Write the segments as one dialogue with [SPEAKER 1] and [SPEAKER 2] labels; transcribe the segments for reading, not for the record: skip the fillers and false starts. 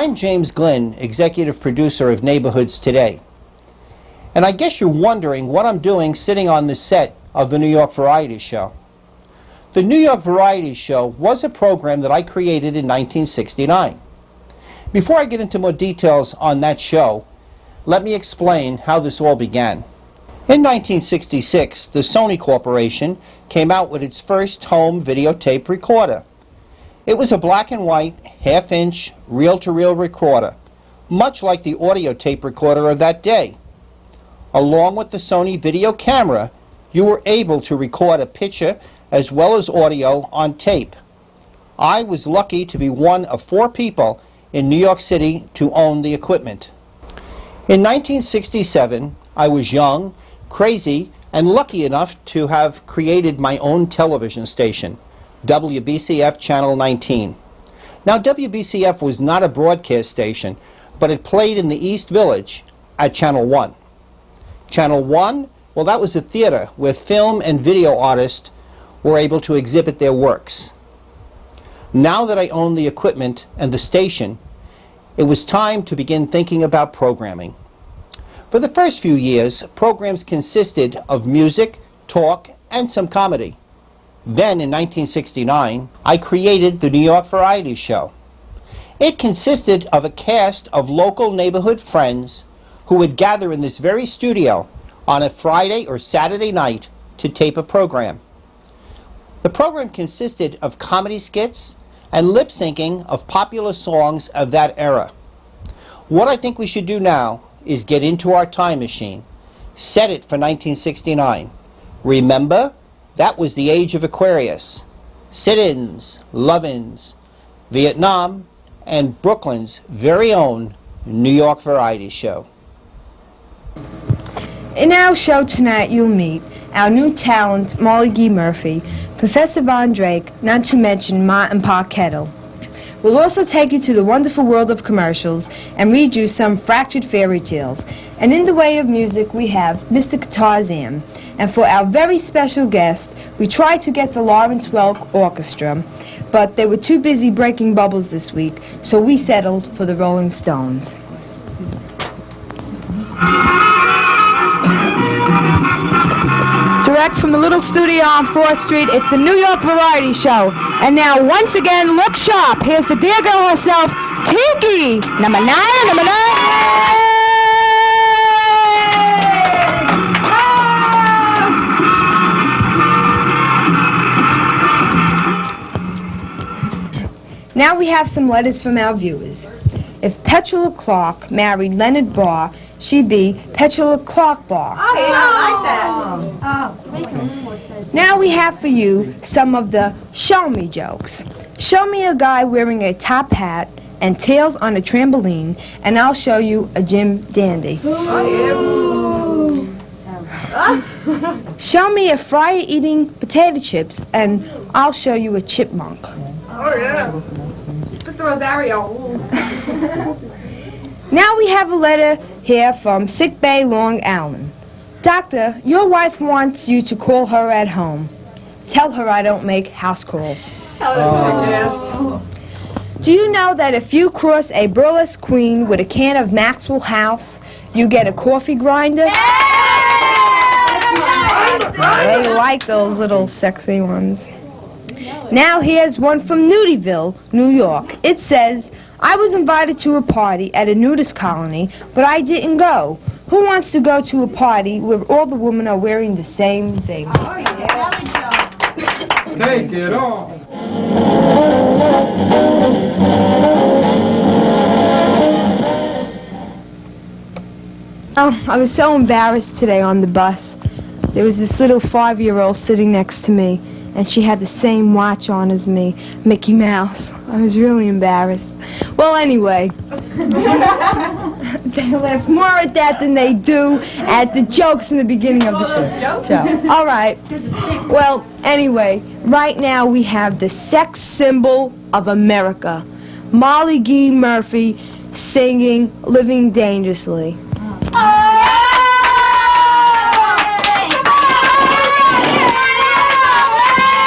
[SPEAKER 1] I'm James Glynn, executive producer of Neighborhoods Today. And I guess you're wondering what I'm doing sitting on the set of the New York Variety Show. The New York Variety Show was a program that I created in 1969. Before I get into more details on that show, let me explain how this all began. In 1966, the Sony Corporation came out with its first home videotape recorder. It was a black and white, half-inch, reel-to-reel recorder, much like the audio tape recorder of that day. Along with the Sony video camera, you were able to record a picture as well as audio on tape. I was lucky to be one of 4 people in New York City to own the equipment. In 1967, I was young, crazy, and lucky enough to have created my own television station, WBCF Channel 19. Now, WBCF was not a broadcast station, but it played in the East Village at Channel 1. Channel 1, well, that was a theater where film and video artists were able to exhibit their works. Now that I own the equipment and the station, it was time to begin thinking about programming. For the first few years, programs consisted of music, talk, and some comedy. Then, in 1969, I created the New York Variety Show. It consisted of a cast of local neighborhood friends who would gather in this very studio on a Friday or Saturday night to tape a program. The program consisted of comedy skits and lip-syncing of popular songs of that era. What I think we should do now is get into our time machine, set it for 1969. Remember, that was the age of Aquarius, sit-ins, love-ins, Vietnam, and Brooklyn's very own New York Variety Show.
[SPEAKER 2] In our show tonight, you'll meet our new talent, Molly G. Murphy, Professor Von Drake, not to mention Ma and Pa Kettle. We'll also take you to the wonderful world of commercials and read you some fractured fairy tales. And in the way of music, we have Mr. Tarzan. And for our very special guest, we tried to get the Lawrence Welk Orchestra, but they were too busy breaking bubbles this week, so we settled for the Rolling Stones. Direct from the little studio on 4th Street, it's the New York Variety Show. And now, once again, look sharp. Here's the dear girl herself, Tiki! Number 9, number 9! Now we have some letters from our viewers. If Petula Clark married Leonard Barr, she'd be Petula Clark Barr.
[SPEAKER 3] Oh, yeah, I like that.
[SPEAKER 2] Now we have for you some of the show me jokes. Show me a guy wearing a top hat and tails on a trampoline, and I'll show you a Jim Dandy. Show me a friar eating potato chips, and I'll show you a chipmunk.
[SPEAKER 3] Oh, yeah. Mr. Rosario.
[SPEAKER 2] Now we have a letter here from Sick Bay, Long Island. Doctor, your wife wants you to call her at home. Tell her I don't make house calls. Do you know that if you cross a burlesque queen with a can of Maxwell House, you get a coffee grinder? They like those little sexy ones. Now here's one from Nudiville, New York. It says, I was invited to a party at a nudist colony, but I didn't go. Who wants to go to a party where all the women are wearing the same thing?
[SPEAKER 3] Oh, yeah.
[SPEAKER 4] Take it off.
[SPEAKER 2] Oh, I was so embarrassed today on the bus. There was this little 5-year-old sitting next to me, and she had the same watch on as me, Mickey Mouse. I was really embarrassed. Well, anyway, they laugh more at that than they do at the jokes in the beginning of the show. All right. Well, anyway, right now we have the sex symbol of America, Molly G. Murphy singing Living Dangerously.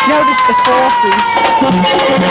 [SPEAKER 2] Notice the forces.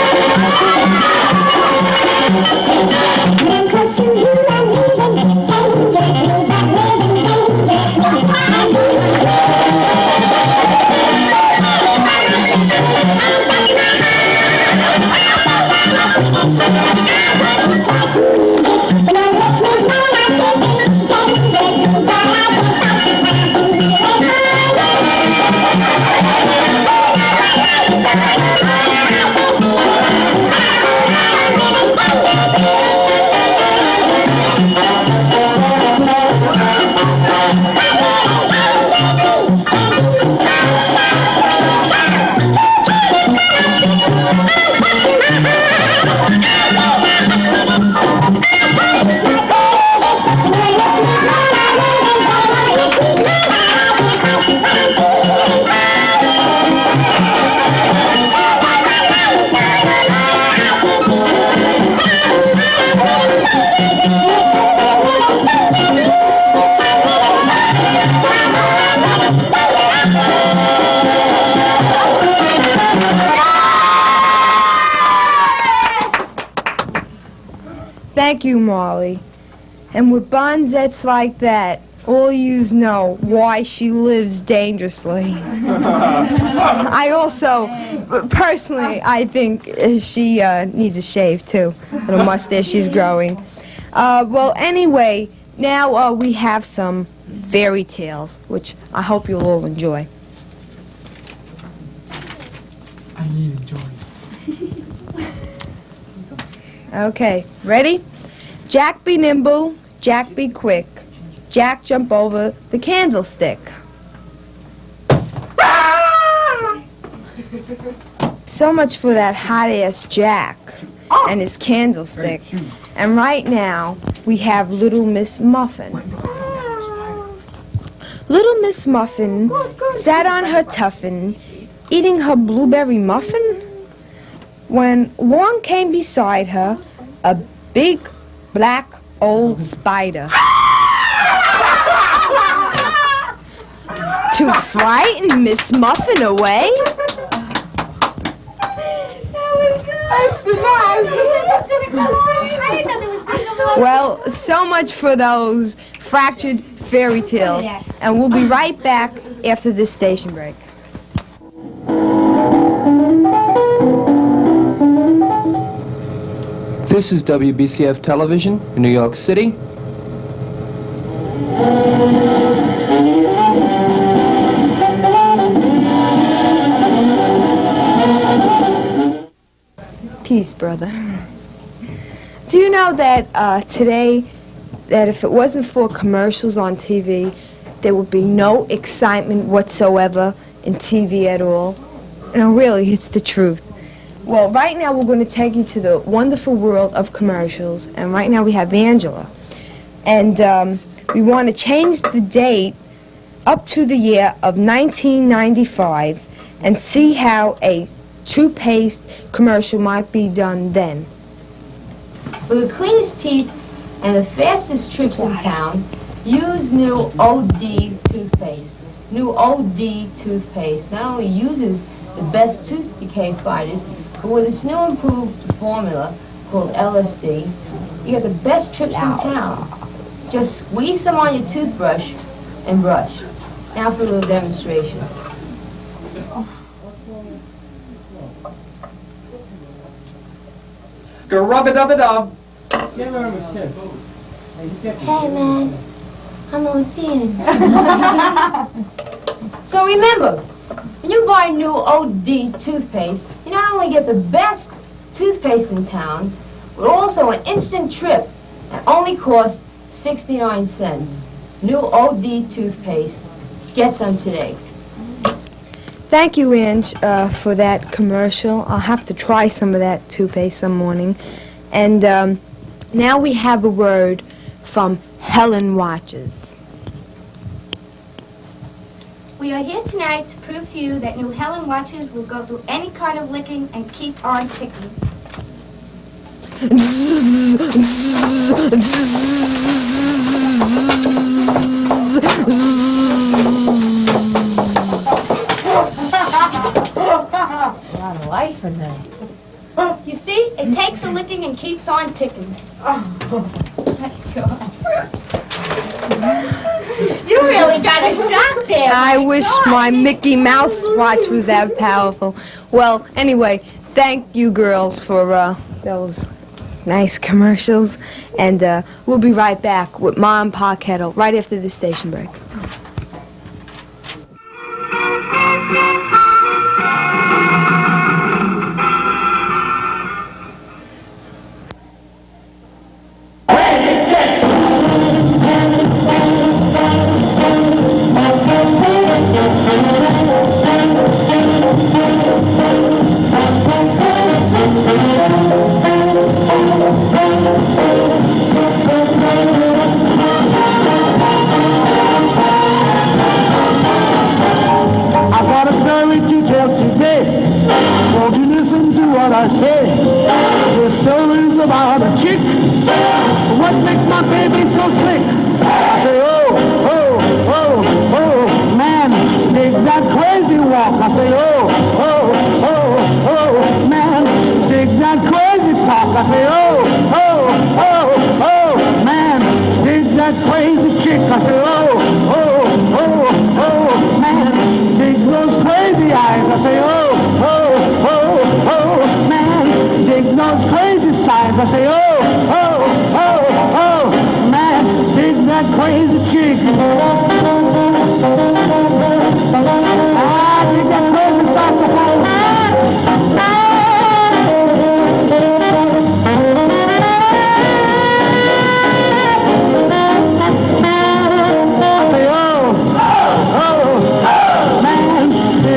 [SPEAKER 2] Thank you, Molly. And with bonzets like that, all yous know why she lives dangerously. I also, personally, I think she needs a shave too. Little mustache she's growing. Well, anyway, now we have some fairy tales, which I hope you'll all enjoy.
[SPEAKER 4] I need enjoy.
[SPEAKER 2] Okay, ready? Jack be nimble, Jack be quick. Jack jump over the candlestick. So much for that hot-ass Jack and his candlestick. And right now, we have Little Miss Muffin. Little Miss Muffin sat on her tuffin, eating her blueberry muffin, when along came beside her a big black old spider. To frighten Miss Muffin away. Well, so much for those fractured fairy tales. And we'll be right back after this station break.
[SPEAKER 5] This is WBCF Television in New York City.
[SPEAKER 2] Peace, brother. Do you know that today, that if it wasn't for commercials on TV, there would be no excitement whatsoever in TV at all? No, really, it's the truth. Well, right now we're going to take you to the wonderful world of commercials, and right now we have Angela. And we want to change the date up to the year of 1995 and see how a toothpaste commercial might be done then.
[SPEAKER 3] For the cleanest teeth and the fastest trips in town, use new OD toothpaste. New OD toothpaste not only uses the best tooth decay fighters, but with its new improved formula called LSD, you get the best trips in town. Just squeeze some on your toothbrush and brush. Now for a little demonstration.
[SPEAKER 4] Scrub-a-dub-a-dub.
[SPEAKER 3] Hey man, I'm ODing. So remember, when you buy new OD toothpaste, you not only get the best toothpaste in town, but also an instant trip and only costs 69 cents. New OD toothpaste. Get some today.
[SPEAKER 2] Thank you, Ange, for that commercial. I'll have to try some of that toothpaste some morning. And now we have a word from Helen Watches.
[SPEAKER 6] We are here tonight to prove to you that New Helen watches will go through any kind of licking and keep on ticking. the licking and keeps on ticking. You really got a shot there.
[SPEAKER 2] I
[SPEAKER 6] my
[SPEAKER 2] wish
[SPEAKER 6] God.
[SPEAKER 2] my Mickey Mouse watch was that powerful. Well, anyway, thank you girls for those nice commercials. And we'll be right back with Ma and Pa Kettle right after the station break.
[SPEAKER 7] I've got a story to tell today. Won't you listen to what I say? The story's about a chick. What makes my baby so sick? I say, oh, oh, oh, oh, man, dig that crazy walk. I say, oh, oh, oh, oh, man, dig that crazy talk. I say, oh, oh, oh, oh, man, dig that crazy chick. I say, oh, oh, oh, oh, man, dig those crazy eyes. I say, oh, oh, oh, oh, man, dig those crazy sighs. I say, oh, oh, oh, oh, man, dig that crazy chick. Ah, dig that crazy saxophone.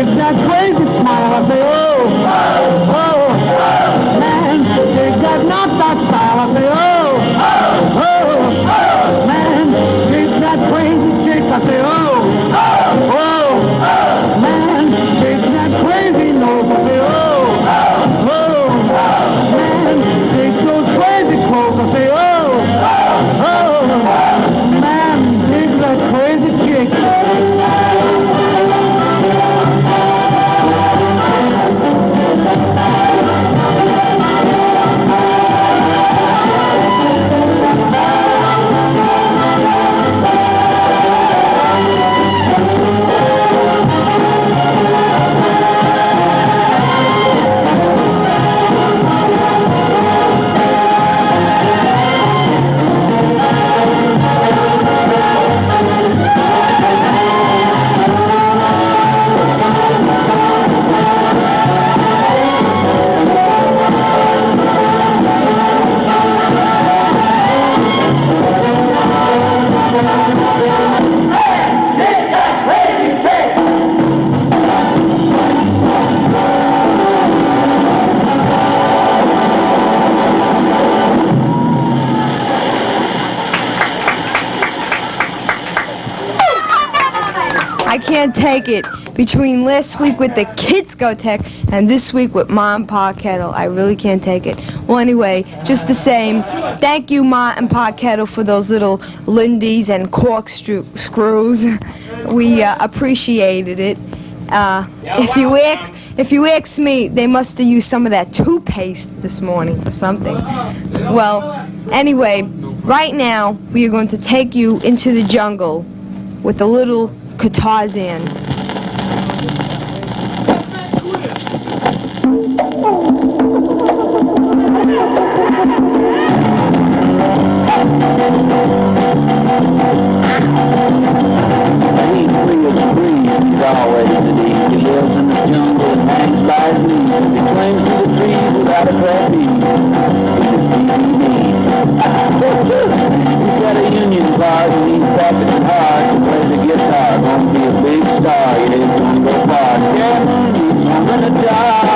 [SPEAKER 7] That crazy smile, I say, oh, oh, man, dig that knocked out style, I say, oh, oh, man, dig that crazy chick, I say, oh, oh, man, dig that crazy nose, I say, oh, oh, man, dig those crazy clothes, I say, oh, oh, man, dig that crazy chick.
[SPEAKER 2] I can't take it. Between last week with the Kids Go Tech and this week with Ma and Pa Kettle, I really can't take it. Well, anyway, just the same, thank you, Ma and Pa Kettle, for those little Lindy's and corkscrews. We appreciated it. If you ask me, they must have used some of that toothpaste this morning or something. Well, anyway, right now we are going to take you into the jungle with a little Tarzan.
[SPEAKER 7] Always the deep. He lives in the jungle and hangs by his knees. He clings to the trees without a crack beat. He's got a union card and he's practicing hard to play the guitar. Gonna be a big star, yeah, he's gonna go far. Yeah, he's gonna die.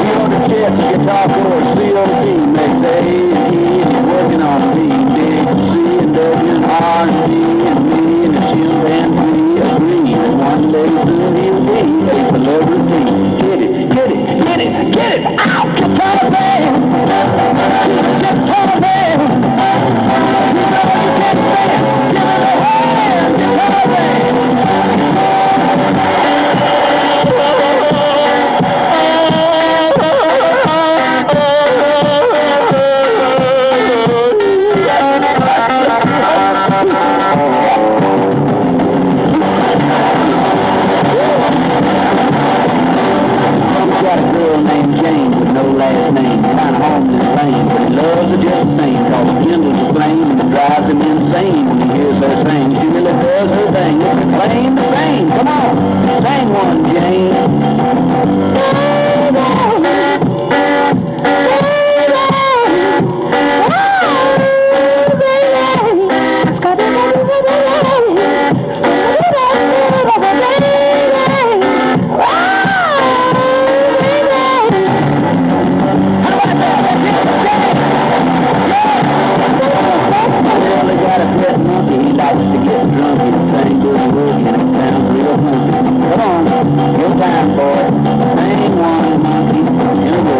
[SPEAKER 7] He ordered chips, guitar chords, COD, next day he's working on B, big C and W and R and D and B and the chimpanzee agree that one day soon he'll be a celebrity. Get it, get it, get it, get it, out, guitar band, guitar band. You know you can't stand, give it a hand, guitar band. sing when he hears her sing. She really does her thing. It's a claim to fame. Come on, sing one, Jane. Well, they got a pet monkey. He likes to get drunk and sing good work, and it sounds real funky. Come on, your time, boy. Sing one, monkey. Here we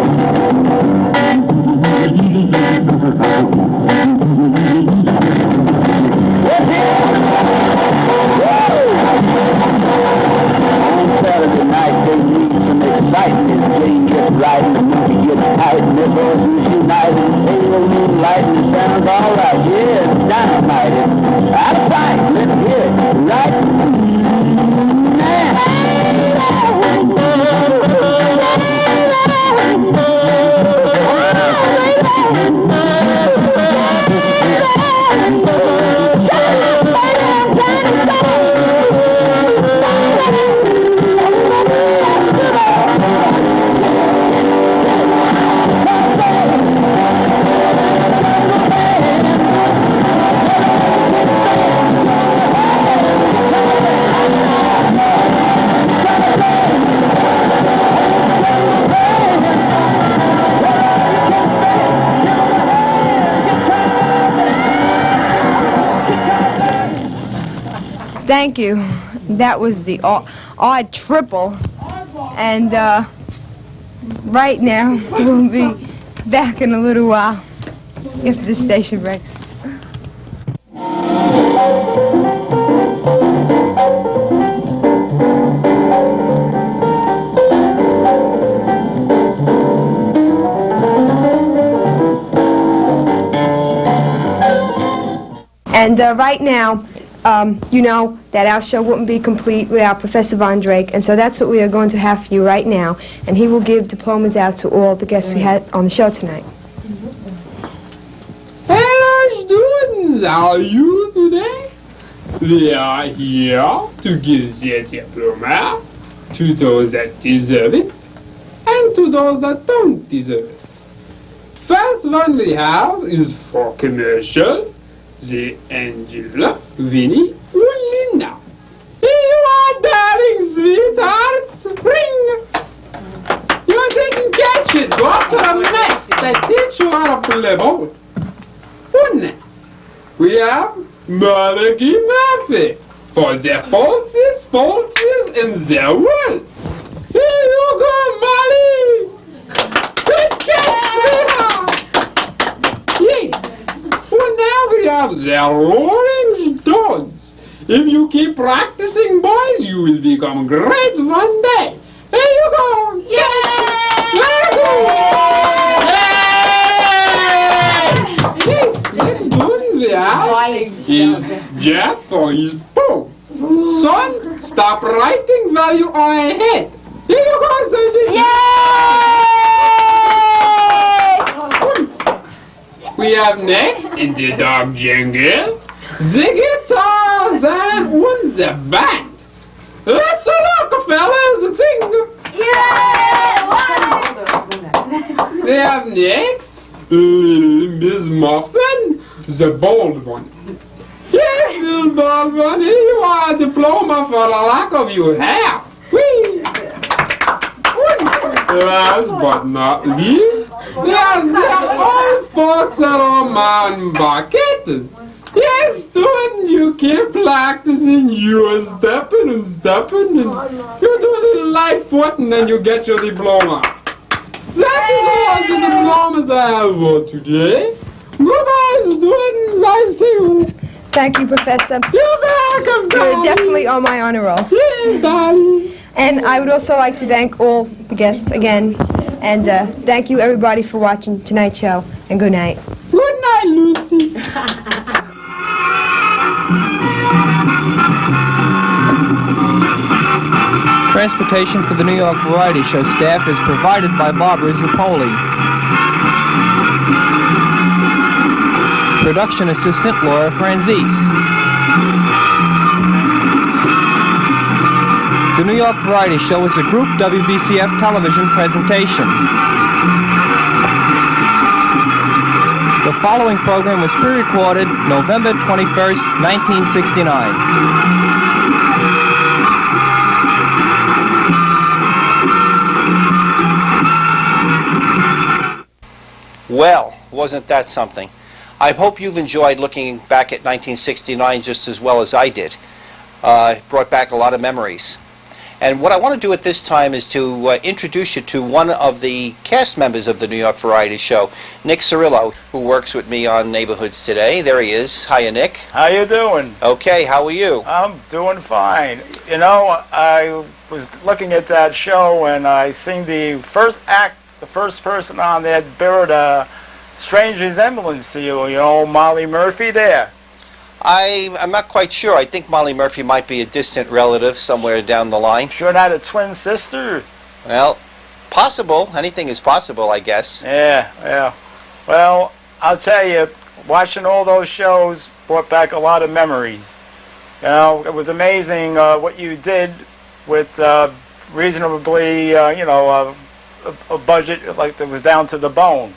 [SPEAKER 7] On Saturday night, they need some excitement. Jane gets right and the monkey gets tight, and this horse is united. Pale moonlight and it sounds all right. Yeah, it's dynamite. It's out of sight. Let's hear it. Right now.
[SPEAKER 2] Thank you. That was the odd triple. And right now, we'll be back in a little while if the station breaks. And right now, you know that our show wouldn't be complete without Professor Von Drake, and so that's what we are going to have for you right now, and he will give diplomas out to all the guests we had on the show tonight.
[SPEAKER 8] Hello, students! How are you today? We are here to give the diploma to those that deserve it and to those that don't deserve it. First one we have is for commercial. The Angela, Vinny, and Linda. You are darling sweethearts. Ring. You didn't catch it. Go to the next. That teach you how to play ball. Wouldn't it? We have Molly Murphy for their falsies, in their world. Here you go, Molly. Good catch, sweetheart. Yes. Well, now we have the Rolling Stones. If you keep practicing, boys, you will become great one day. Here you go. Yay! Yes, next one we have is Jack for his poem. Son, stop writing while you are ahead. Here you go, Sandy. We have next in the dog jungle, the guitars and the band. Let's look, fellas, sing. We have next Miss Muffin, the bold one. Yes, little bold one, here you are, a diploma for the lack of your hair. Whee! Last but not least, there's the old folks at Oman Bucket. Yes, student, you keep practicing, you are stepping and stepping, and you do a little light foot and then you get your diploma. That is all the diplomas I have for today. Goodbye, students, I see you.
[SPEAKER 2] Thank you, Professor.
[SPEAKER 8] You're welcome, darling.
[SPEAKER 2] You're definitely on my honor roll.
[SPEAKER 8] Yes, darling.
[SPEAKER 2] And I would also like to thank all the guests again. And thank you, everybody, for watching tonight's show. And good night.
[SPEAKER 8] Good night, Lucy.
[SPEAKER 5] Transportation for the New York Variety Show staff is provided by Barbara Zappoli. Production assistant Laura Franzese. The New York Variety Show is a group WBCF television presentation. The following program was pre-recorded November 21st, 1969.
[SPEAKER 1] Well, wasn't that something? I hope you've enjoyed looking back at 1969 just as well as I did. It brought back a lot of memories. And what I want to do at this time is to introduce you to one of the cast members of the New York Variety Show, Nick Cirillo, who works with me on Neighborhoods Today. There he is. Hiya, Nick.
[SPEAKER 9] How you doing?
[SPEAKER 1] Okay, how are you?
[SPEAKER 9] I'm doing fine. You know, I was looking at that show and I seen the first act, the first person on there buried a strange resemblance to you. You know, Molly Murphy there.
[SPEAKER 1] I'm not quite sure. I think Molly Murphy might be a distant relative somewhere down the line.
[SPEAKER 9] Sure not a twin sister?
[SPEAKER 1] Well, possible. Anything is possible, I guess.
[SPEAKER 9] Yeah. Well, I'll tell you, watching all those shows brought back a lot of memories. You know, it was amazing what you did with reasonably, a budget like that was down to the bone,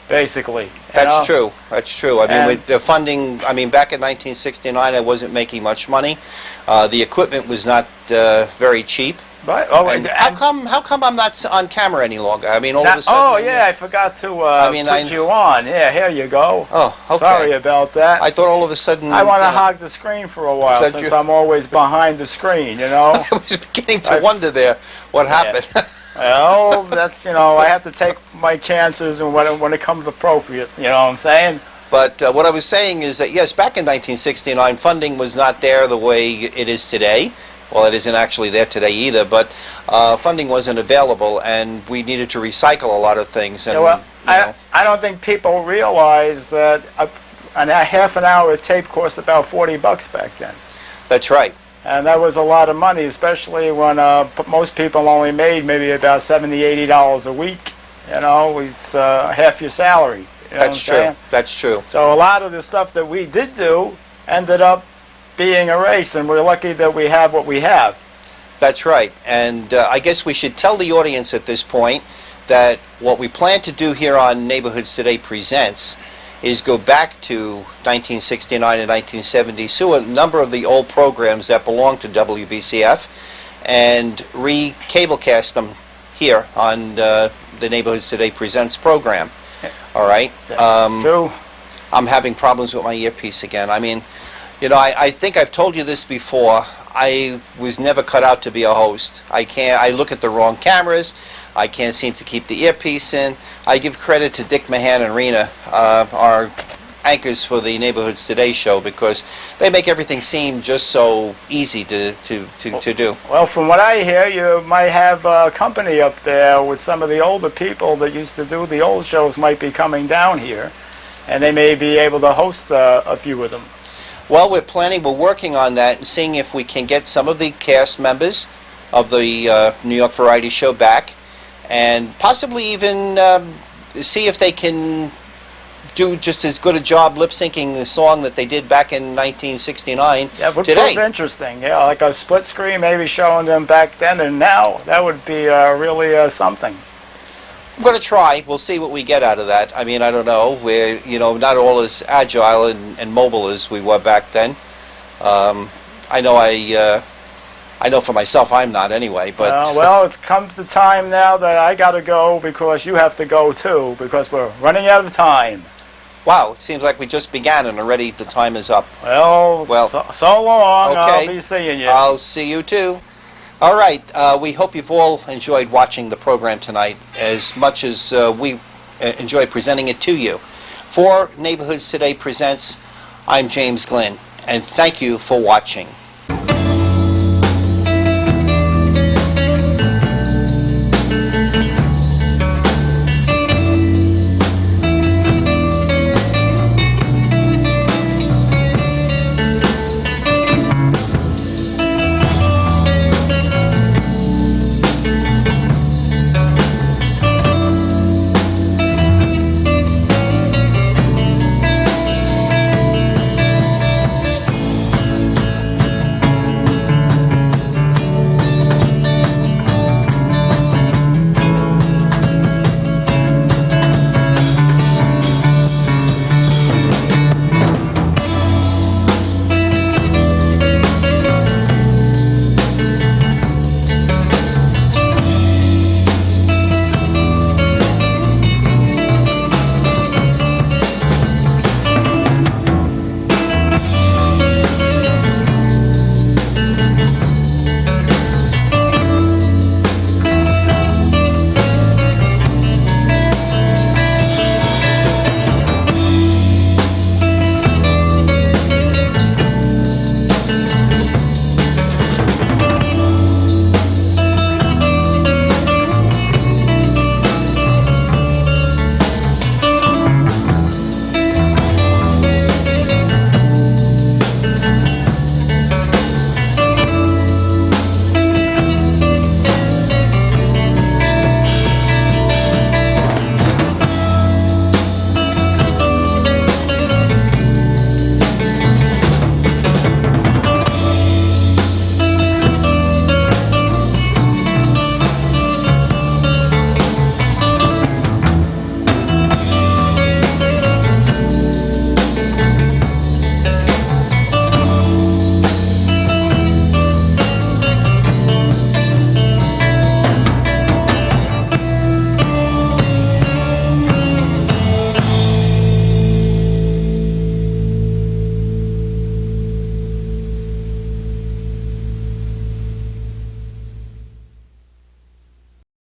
[SPEAKER 9] basically.
[SPEAKER 1] That's true. That's true. I mean, with the funding, back in 1969, I wasn't making much money. The equipment was not very cheap.
[SPEAKER 9] Right.
[SPEAKER 1] How come I'm not on camera any longer? I mean, all of a sudden.
[SPEAKER 9] Oh, yeah, I forgot to put you on. Yeah, here you go.
[SPEAKER 1] Oh, okay.
[SPEAKER 9] Sorry about that.
[SPEAKER 1] I thought all of a sudden.
[SPEAKER 9] I want to hog the screen for a while since I'm always behind the screen, you know.
[SPEAKER 1] I was beginning to wonder there what happened.
[SPEAKER 9] Well, that's, I have to take my chances and when it comes appropriate, you know what I'm saying?
[SPEAKER 1] But what I was saying is that, yes, back in 1969, funding was not there the way it is today. Well, it isn't actually there today either, but funding wasn't available, and we needed to recycle a lot of things. And,
[SPEAKER 9] I don't think people realize that a half an hour of tape cost about $40 back then.
[SPEAKER 1] That's right.
[SPEAKER 9] And that was a lot of money, especially when most people only made maybe about $70, $80 a week. You know, it's half your salary. You know
[SPEAKER 1] That's true.
[SPEAKER 9] Saying?
[SPEAKER 1] That's true.
[SPEAKER 9] So a lot of the stuff that we did do ended up being erased, and we're lucky that we have what we have.
[SPEAKER 1] That's right. And I guess we should tell the audience at this point that what we plan to do here on Neighborhoods Today Presents is go back to 1969 and 1970, so a number of the old programs that belong to WBCF, and re-cablecast them here on the Neighborhoods Today Presents program. All right?
[SPEAKER 9] That's true.
[SPEAKER 1] I'm having problems with my earpiece again. I think I've told you this before. I was never cut out to be a host. I look at the wrong cameras. I can't seem to keep the earpiece in. I give credit to Dick Mahan and Rena, our anchors for the Neighborhoods Today show, because they make everything seem just so easy to do.
[SPEAKER 9] Well, from what I hear, you might have company up there with some of the older people that used to do the old shows might be coming down here, and they may be able to host a few of them.
[SPEAKER 1] Well, we're working on that and seeing if we can get some of the cast members of the New York Variety Show back, and possibly even see if they can do just as good a job lip-syncing the song that they did back in 1969
[SPEAKER 9] Yeah, it would
[SPEAKER 1] today.
[SPEAKER 9] prove interesting. Yeah, like a split screen, maybe showing them back then and now. That would be really something.
[SPEAKER 1] I'm going to try. We'll see what we get out of that. I don't know. We're, not all as agile and mobile as we were back then. I know for myself I'm not anyway, but...
[SPEAKER 9] well, it comes the time now that I got to go because you have to go too, because we're running out of time.
[SPEAKER 1] Wow, it seems like we just began and already the time is up.
[SPEAKER 9] Well, so long.
[SPEAKER 1] Okay.
[SPEAKER 9] I'll be seeing you.
[SPEAKER 1] I'll see you too. All right, we hope you've all enjoyed watching the program tonight as much as we enjoy presenting it to you. For Neighborhoods Today Presents, I'm James Glynn, and thank you for watching.